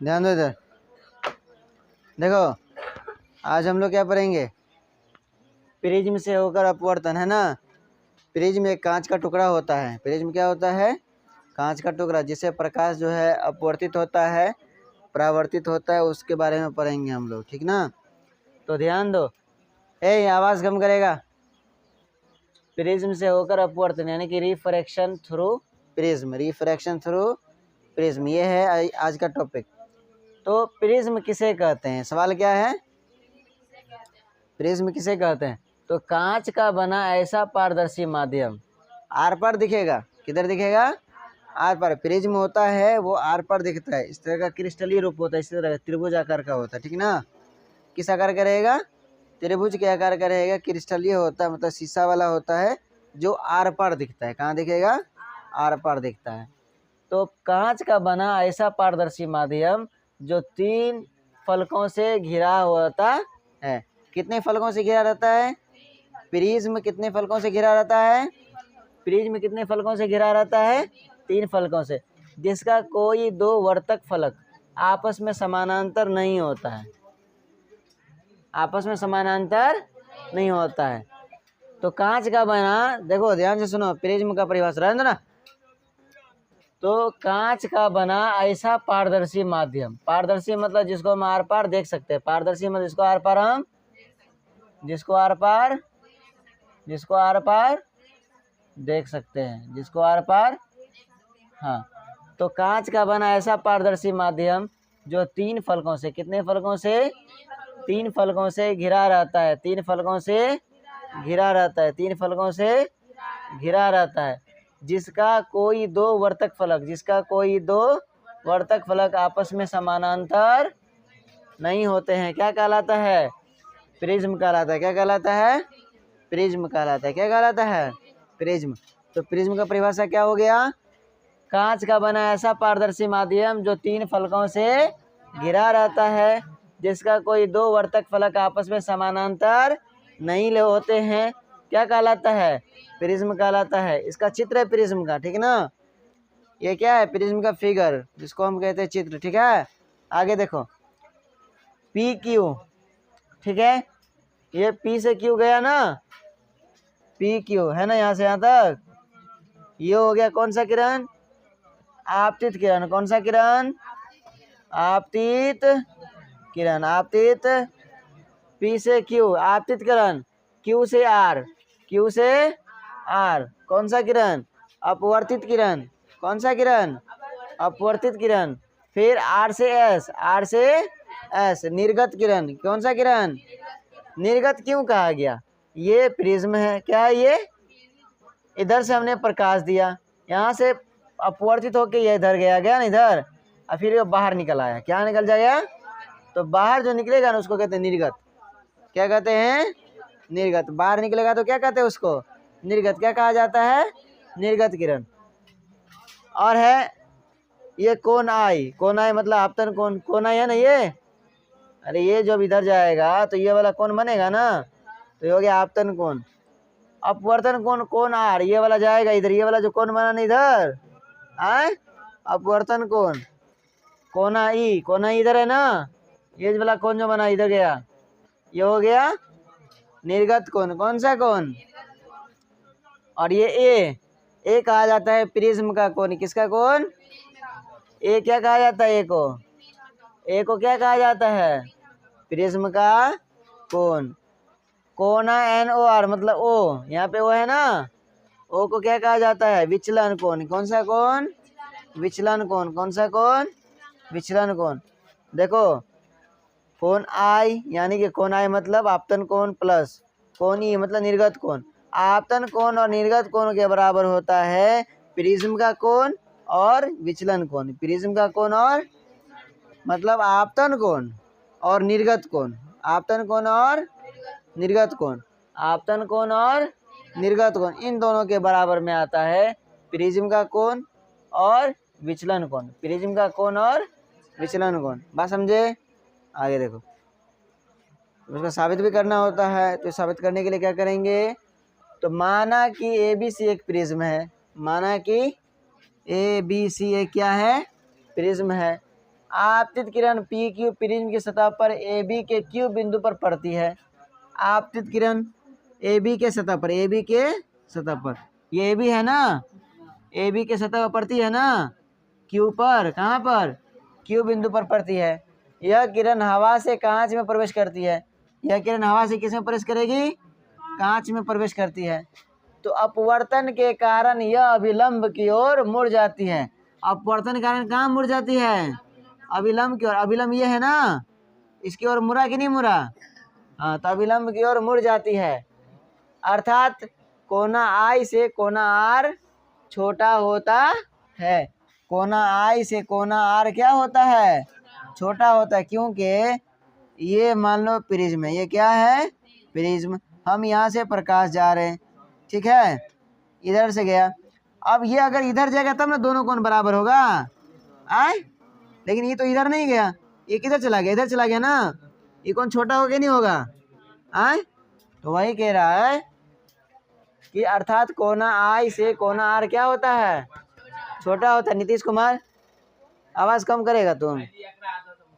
ध्यान दो इधर। देखो आज हम लोग क्या पढ़ेंगे, प्रिज्म से होकर अपवर्तन, है ना। प्रिज्म एक कांच का टुकड़ा होता है। प्रिज्म क्या होता है, कांच का टुकड़ा, जिससे प्रकाश जो है अपवर्तित होता है, परावर्तित होता है, उसके बारे में पढ़ेंगे हम लोग, ठीक ना। तो ध्यान दो, आवाज़ कम करेगा। प्रिज्म से होकर अपवर्तन यानी कि refraction through prism, refraction through prism, ये है आज का टॉपिक। तो प्रिज्म किसे कहते हैं, सवाल क्या है, प्रिज्म किसे कहते हैं। तो कांच का बना ऐसा पारदर्शी माध्यम, आर पार दिखेगा, किधर दिखेगा, आर पार। प्रिज्म होता है वो आर पार दिखता है, इस तरह का क्रिस्टलीय रूप होता है, इस तरह का त्रिभुज आकार का होता है, ठीक ना। किस आकार का रहेगा, त्रिभुज के आकार का रहेगा, क्रिस्टलीय होता है, मतलब शीशा वाला होता है, जो आर पार दिखता है। कहाँ दिखेगा, आर पार दिखता है। तो कांच का बना ऐसा पारदर्शी माध्यम जो 3 फलकों से घिरा होता है। कितने फलकों से घिरा रहता है, प्रिज्म कितने फलकों से घिरा रहता है, प्रिज्म कितने फलकों से घिरा रहता है, 3 फलकों से, जिसका कोई 2 वर्तक फलक आपस में समानांतर नहीं होता है, आपस में समानांतर नहीं होता है। तो कांच का बना, देखो ध्यान से सुनो, प्रिज्म का परिभाषा रहने दो ना। तो कांच का बना ऐसा पारदर्शी माध्यम, पारदर्शी मतलब जिसको हम आर पार देख सकते हैं, पारदर्शी मतलब जिसको आर पार हम, जिसको आर पार देख सकते हैं, जिसको आर पार, हाँ। तो कांच का बना ऐसा पारदर्शी माध्यम जो 3 फलकों से, कितने फलकों से, 3 फलकों से घिरा रहता है, 3 फलकों से घिरा रहता है, 3 फलकों से घिरा रहता है, जिसका कोई 2 वर्तक फलक, जिसका कोई 2 वर्तक फलक आपस में समानांतर नहीं होते हैं, क्या कहलाता है, प्रिज्म कहलाता है। क्या कहलाता है, प्रिज्म कहलाता है। क्या कहलाता है, प्रिज्म। तो प्रिज्म का परिभाषा क्या हो गया, कांच का बना ऐसा पारदर्शी माध्यम जो 3 फलकों से घिरा रहता है, जिसका कोई 2 वर्तक फलक आपस में समानांतर नहीं होते हैं, क्या कहलाता है, प्रिज्म कहलाता है। इसका चित्र है प्रिज्म का, ठीक ना। ये क्या है, प्रिज्म का फिगर, जिसको हम कहते हैं चित्र, ठीक है। आगे देखो, पी क्यू, ठीक है, ये पी से क्यू गया ना, पी क्यू है ना, यहाँ से यहाँ तक। ये हो गया कौन सा किरण, आपतित किरण। कौन सा किरण, आपतित किरण। आपतित, पी से क्यू, आपतित किरण, क्यू से आर, क्यू से आर। कौन सा किरण, अपवर्तित किरण। कौन सा किरण, अपवर्तित किरण। फिर आर से एस, आर से एस, निर्गत किरण। कौन सा किरण, निर्गत क्यों कहा गया, ये प्रिज्म है, क्या है ये, इधर से हमने प्रकाश दिया, यहाँ से अपवर्तित होके ये इधर गया ना इधर, और फिर ये बाहर निकल आया, क्या निकल जाएगा, तो बाहर जो निकलेगा ना उसको कहते हैं निर्गत। क्या कहते हैं, निर्गत। बाहर निकलेगा तो क्या कहते हैं उसको, निर्गत। क्या कहा जाता है, निर्गत किरण। और है ये कोन आई, कोन आई मतलब आपतन कोण, कोन आई है ना ये, अरे ये जब इधर जाएगा तो ये वाला कोण बनेगा ना, तो ये हो गया आपतन कोण। अपवर्तन कोण, कोण आर, ये वाला जाएगा इधर, ये वाला जो कोण बना ना इधर, आए, अपवर्तन कोण। कोना ई, कोना इधर है ना, ये वाला कोण जो बना इधर गया, ये हो गया निर्गत कोण। कौन सा कोण, और ये ए कहा जाता है प्रिज्म का कोण। किसका कोण, ए क्या कहा जाता है, ए को क्या कहा जाता है, प्रिज्म का कोण। कोना एन ओ आर मतलब ओ, यहाँ पे ओ है ना, ओ को क्या कहा जाता है, विचलन कोण। कौन सा कोण, विचलन कोण। कौन सा कोण, विचलन कोण। देखो कोण आई यानी कि कोण आई मतलब आपतन कोण प्लस कोण ई मतलब निर्गत कोण। आपतन कोण और निर्गत कोण के बराबर होता है प्रिज्म का कोण और विचलन कोण। प्रिज्म का कोण और मतलब आपतन कोण और निर्गत कोण, आपतन कोण और निर्गत कोण, आपतन कोण और निर्गत कोण, इन दोनों के बराबर में आता है प्रिज्म का कोण और विचलन कोण। प्रिज्म का कोण और विचलन कोण, बात समझे। आगे देखो, उसको साबित भी करना होता है, तो साबित करने के लिए क्या करेंगे, तो माना कि ABC एक प्रिज्म है, माना कि ABC एक क्या है, प्रिज्म है। आपतित किरण पी क्यू प्रिज्म की सतह पर ए बी के क्यू बिंदु पर पड़ती है। आपतित किरण ए बी के सतह पर, ए बी के सतह पर, ये ए बी है ना, ए बी के सतह पर पड़ती है ना, क्यू पर, कहाँ पर, क्यू बिंदु पर पड़ती है। यह किरण हवा से कांच में प्रवेश करती है। यह किरण हवा से किस में प्रवेश करेगी, कांच में प्रवेश करती है। तो अपवर्तन के कारण यह अभिलंब की ओर मुड़ जाती है। अपवर्तन के कारण कहाँ मुड़ जाती है, अभिलंब की ओर। अभिलंब ये है ना, इसकी ओर मुड़ा कि नहीं मुड़ा, हाँ, तो अभिलंब की ओर मुड़ जाती है। अर्थात कोना आई से कोना आर छोटा होता है। कोना आई से कोना आर क्या होता है, छोटा होता है, क्योंकि ये मान लो प्रिज्म है, ये क्या है, प्रिज्म। हम यहाँ से प्रकाश जा रहे हैं, ठीक है, इधर से गया। अब ये अगर इधर जाएगा तब ना दोनों कोण बराबर होगा, आए, लेकिन ये तो इधर नहीं गया, ये किधर चला गया, इधर चला गया ना, ये कोण छोटा हो गया नहीं होगा, आए। तो वही कह रहा है कि अर्थात कोना आई से कोना आर क्या होता है, छोटा होता है। नीतीश कुमार आवाज कम करेगा, तुम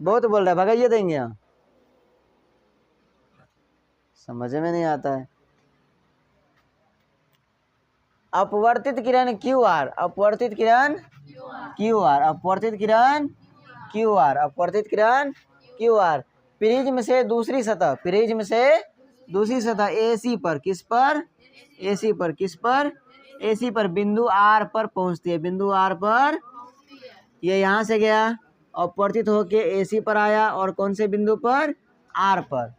बहुत बोल रहा है, भगाइए देंगे हम, समझ में नहीं आता है। अपवर्तित किरण क्यू आर, अपवर्तित किरण क्यू आर, अपवर्तित किरण क्यू आर, अपवर्तित किरण क्यू आर प्रिज्म से दूसरी सतह, प्रिज्म से दूसरी सतह एसी पर, किस पर, एसी पर, किस पर, एसी पर बिंदु आर पर पहुंचती है, बिंदु आर पर। ये यहाँ से गया, अपवर्तित होके एसी पर आया, और कौन से बिंदु पर, आर पर।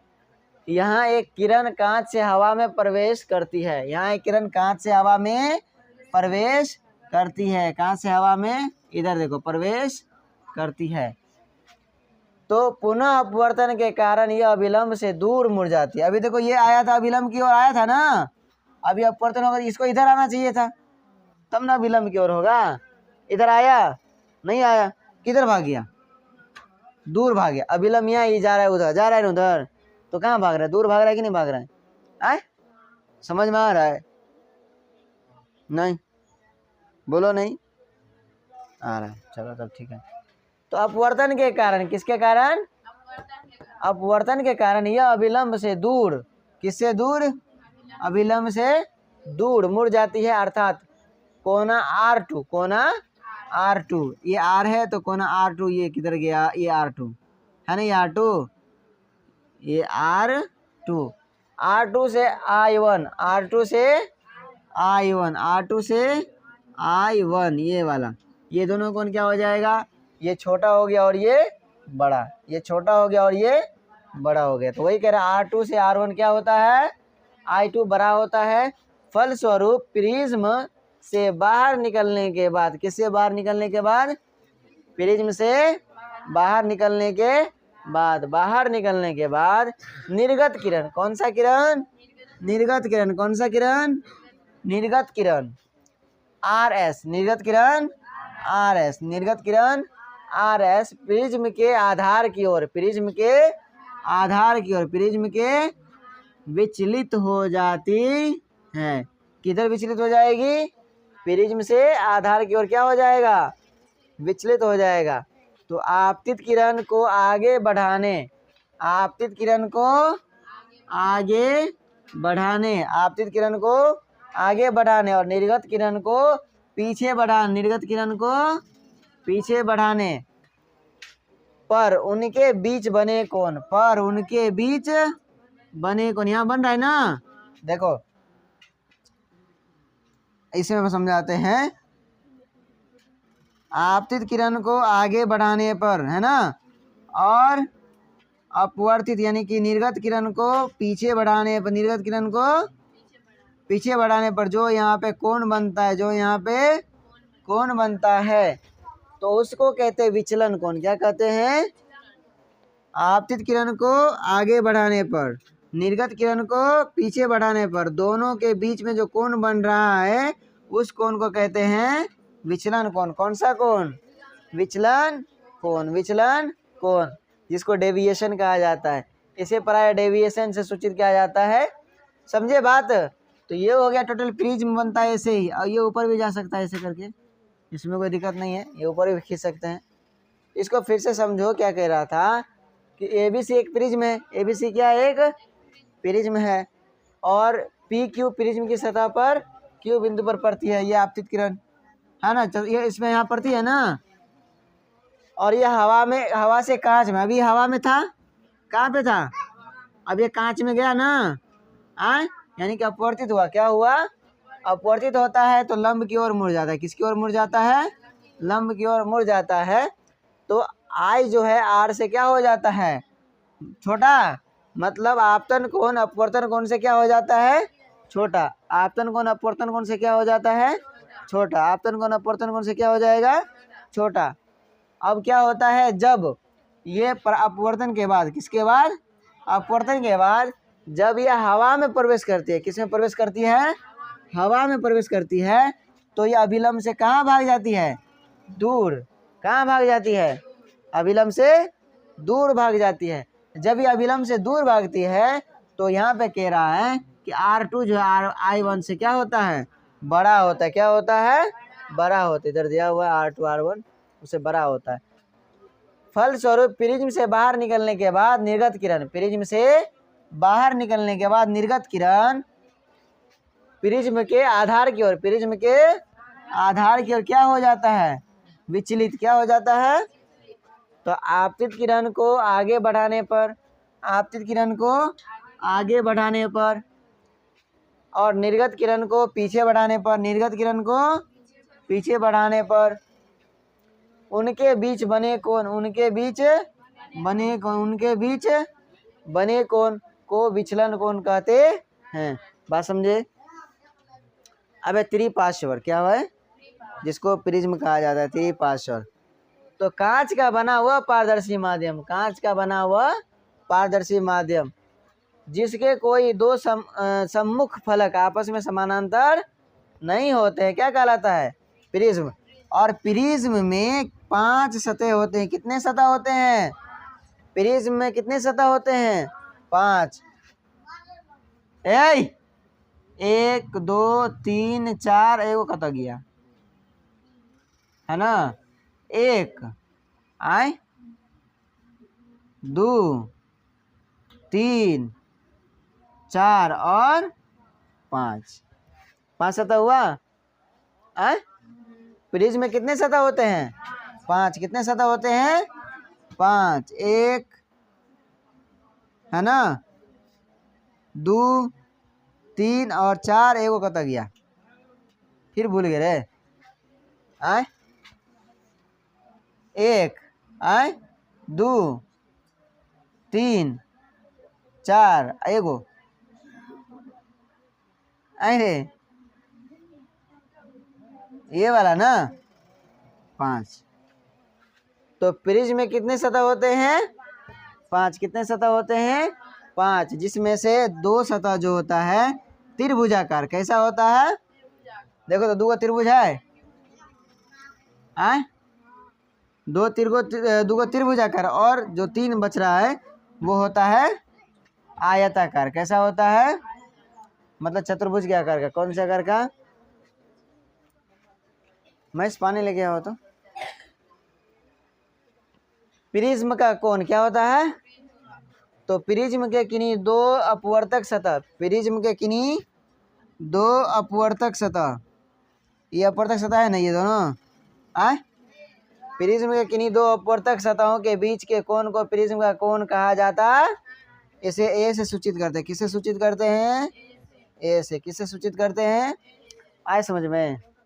यहाँ एक किरण कांच से हवा में प्रवेश करती है, यहाँ एक किरण कांच से हवा में प्रवेश करती है, कांच से हवा में, इधर देखो, प्रवेश करती है। तो पुनः अपवर्तन के कारण यह अभिलंब से दूर मुड़ जाती है। अभी देखो ये आया था, अभिलंब की ओर आया था ना, अभी अपवर्तन होगा, इसको इधर आना चाहिए था, तब ना अभिलंब की ओर होगा। इधर आया नहीं आया, किधर भाग गया, दूर भाग गया। अभिलंब यहाँ ही जा रहा है, उधर जा रहा है, उधर, तो कहाँ भाग रहा है, दूर भाग रहा है कि नहीं भाग रहा है, आए, समझ में आ रहा है, नहीं, बोलो नहीं आ रहा है, चलो तब ठीक है। तो अपवर्तन के कारण, किसके कारण, अपवर्तन के कारण यह अभिलंब से दूर, किससे दूर, अभिलंब से दूर मुड़ जाती है। अर्थात कोना R2, कोना R2, ये R है तो कोना R2 ये किधर गया, ये R2 है ना, ये R2, ये R2, R2 से I1, R2 से I1, R2 से I1, ये वाला, ये दोनों कोण क्या हो जाएगा, ये छोटा हो गया और ये बड़ा, ये छोटा हो गया और ये बड़ा हो गया। तो वही कह रहा है R2 से R1 क्या होता है, I2 बड़ा होता है। फलस्वरूप प्रिज्म से बाहर निकलने के बाद, किससे बाहर निकलने के बाद, प्रिज्म से बाहर निकलने के बाद, बाहर निकलने के बाद निर्गत किरण, कौन सा किरण, निर्गत किरण, कौन सा किरण, निर्गत किरण RS, निर्गत किरण RS, निर्गत किरण RS प्रिज्म के आधार की ओर, प्रिज्म के आधार की ओर, प्रिज्म के विचलित हो जाती है। किधर विचलित हो जाएगी, प्रिज्म से आधार की ओर क्या हो जाएगा, विचलित हो जाएगा। तो आपतित किरण को आगे बढ़ाने, आपतित किरण को आगे बढ़ाने, आपतित किरण को आगे बढ़ाने और निर्गत किरण को पीछे बढ़ाने, निर्गत किरण को पीछे बढ़ाने पर उनके बीच बने कोण, पर उनके बीच बने कोण, यहाँ बन रहा है ना, देखो इसमें समझाते हैं। आपतित किरण को आगे बढ़ाने पर, है ना, और अपवर्तित यानी कि निर्गत किरण को पीछे बढ़ाने पर, निर्गत किरण को पीछे बढ़ाने पर जो यहाँ पे कोण बनता है, जो यहाँ पे कोण बनता है, तो उसको कहते हैं विचलन कोण। क्या कहते हैं, आपतित किरण को आगे बढ़ाने पर, निर्गत किरण को पीछे बढ़ाने पर दोनों के बीच में जो कोण बन रहा है उस कोण को कहते हैं विचलन कोण। कौन सा कोण, विचलन कोण, विचलन कोण, जिसको डेविएशन कहा जाता है। इसे प्राय डेविएशन से सूचित किया जाता है, समझे बात। तो ये हो गया टोटल प्रिज्म बनता है ऐसे ही, और ये ऊपर भी जा सकता है ऐसे करके, इसमें कोई दिक्कत नहीं है, ये ऊपर भी खींच सकते हैं। इसको फिर से समझो। क्या कह रहा था कि ABC एक प्रिज्म है। ABC क्या एक प्रिज्म है और PQ प्रिज्म की सतह पर Q बिंदु पर पड़ती है। ये आपतित किरण है ना, ये इसमें यहाँ पड़ती है ना। और ये हवा से कांच में, अभी हवा में था, कहाँ पे था, अब ये कांच में गया ना, यानी कि अपवर्तित हुआ। क्या हुआ, अपवर्तित होता है तो लंब की ओर मुड़ जाता है। किसकी ओर मुड़ जाता है, लंब की ओर मुड़ जाता है। तो I जो है R से क्या हो जाता है, छोटा। मतलब आपतन कोण अपवर्तन कोण से क्या हो जाता है, छोटा। आपतन कोण अपवर्तन कोण से क्या हो जाता है, छोटा। आपतन कोण अपवर्तन कोण से क्या हो जाएगा, छोटा। अब क्या होता है, जब ये अपवर्तन के बाद, किसके बाद, अपवर्तन के बाद जब यह हवा में प्रवेश करती है, किस में प्रवेश करती है, हवा में प्रवेश करती है, तो यह अभिलंब से कहाँ भाग जाती है, दूर। कहाँ भाग जाती है, अभिलंब से दूर भाग जाती है। जब ये अभिलंब से दूर भागती है तो यहाँ पे कह रहा है कि R2 जो है I1 से क्या होता है, बड़ा होता है। क्या होता है, बड़ा होता है। इधर दिया हुआ है R2 R1 उससे बड़ा होता है। फलस्वरूप प्रिज्म से बाहर निकलने के बाद निर्गत किरण, प्रिज्म से बाहर निकलने के बाद निर्गत किरण प्रिज्म के आधार की ओर, प्रिज्म के आधार की ओर क्या हो जाता है, विचलित। क्या हो जाता है, तो आपतित किरण को आगे बढ़ाने पर, आपतित किरण को आगे बढ़ाने पर और निर्गत किरण को पीछे बढ़ाने पर, निर्गत किरण को पीछे बढ़ाने पर उनके बीच बने कोण, उनके बीच बने कोण, उनके बीच बने कोण को विचलन कोण कहते हैं। बात समझे। अब त्रिपार्श्वर क्या है, जिसको प्रिज्म कहा जाता है, त्रिपार्श्वर। तो कांच का बना हुआ पारदर्शी माध्यम, कांच का बना हुआ पारदर्शी माध्यम जिसके कोई दो सम्मुख फलक आपस में समानांतर नहीं होते हैं, क्या कहलाता है, प्रिज्म। और प्रिज्म में 5 सतह होते हैं। कितने सतह होते हैं, प्रिज्म में कितने सतह होते हैं, 5। 1 2 3 4, एगो कत गया है ना, 1 2 3 4 और 5, 5 सतह हुआ। प्रिज्म में कितने सतह होते हैं, 5। कितने सतह होते हैं, 5। 1 है ना, 2 3 और 4, एगो कत गया, फिर भूल गए रे। 1 2 3 4, एगो अरे ये वाला ना, 5। तो प्रिज्म में कितने सतह होते हैं, 5। कितने सतह होते हैं, 5, जिसमें से 2 सतह जो होता है त्रिभुजाकार। कैसा होता है, देखो तो 2 त्रिभुज है, 2 त्रिभुजाकार, और जो 3 बच रहा है वो होता है आयताकार। कैसा होता है, मतलब चतुर्भुज के आकार का। कौन से आकार का, मैं इस पानी लेके आओ। तो प्रिज्म का कोण क्या होता है, तो प्रिज्म के किन्हीं 2 अपवर्तक सतह, प्रिज्म के किन्हीं 2 अपवर्तक सतह, ये अपवर्तक सतह है ना, ये दोनों प्रिज्म के किन्हीं 2 अपवर्तक सतहों के बीच के कोण को प्रिज्म का कोण कहा जाता है। इसे ए से सूचित करते हैं। किससे सूचित करते हैं, ए से। किससे सूचित करते हैं, आए समझ में।